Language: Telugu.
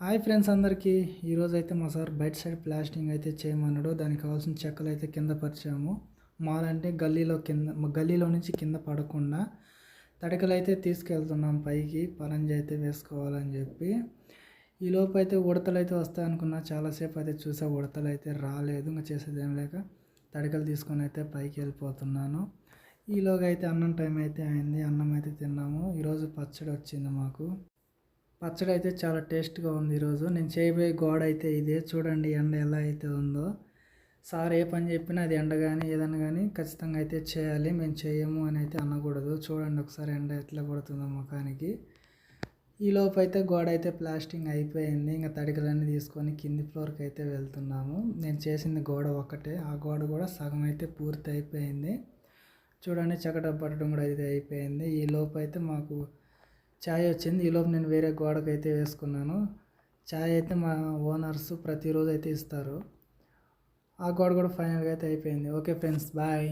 హాయ్ ఫ్రెండ్స్ అందరికీ. ఈరోజైతే మా సార్ బయట సైడ్ ప్లాస్టింగ్ అయితే చేయమన్నాడు. దానికి కావాల్సిన చెక్కలు అయితే కింద పరిచాము. మాలంటే గల్లీలో నుంచి కింద పడకుండా తడికలు అయితే తీసుకెళ్తున్నాం పైకి, పరంజి అయితే వేసుకోవాలని చెప్పి. ఈలోపు అయితే ఉడతలు అయితే వస్తాయనుకున్నా, చాలాసేపు అయితే చూసా, ఉడతలు అయితే రాలేదు. ఇంకా చేసేది ఏం లేక తడికలు తీసుకొని అయితే పైకి వెళ్ళిపోతున్నాను. ఈలోగా అయితే అన్నం టైం అయితే అయింది. అన్నం అయితే తిన్నాము. ఈరోజు పచ్చడి వచ్చింది మాకు. పచ్చడి అయితే చాలా టేస్ట్గా ఉంది ఈరోజు. నేను చేయబోయే గోడ అయితే ఇదే. చూడండి ఎండ ఎలా అయితే ఉందో. సార్ ఏ పని చెప్పినా అది ఎండ కానీ ఏదన్నా కానీ ఖచ్చితంగా అయితే చేయాలి. మేము చేయము అని అయితే అనకూడదు. చూడండి ఒకసారి ఎండ ఎట్లా పడుతుందో ముఖానికి. ఈలోపు అయితే గోడ అయితే ప్లాస్టింగ్ అయిపోయింది. ఇంకా తడికలన్నీ తీసుకొని కింది ఫ్లోర్కి అయితే వెళ్తున్నాము. నేను చేసింది గోడ ఒకటే. ఆ గోడ కూడా సగం అయితే పూర్తి అయిపోయింది. చూడండి చెక్కట పట్టడం కూడా అయితే అయిపోయింది. ఈలోపు అయితే మాకు ఛాయ్ వచ్చింది. ఈలోపు నేను వేరే గోడకైతే వేసుకున్నాను. ఛాయ్ అయితే మా ఓనర్స్ ప్రతిరోజు అయితే ఇస్తారు. ఆ గోడ కూడా ఫైనల్గా అయితే అయిపోయింది. Okay friends, bye.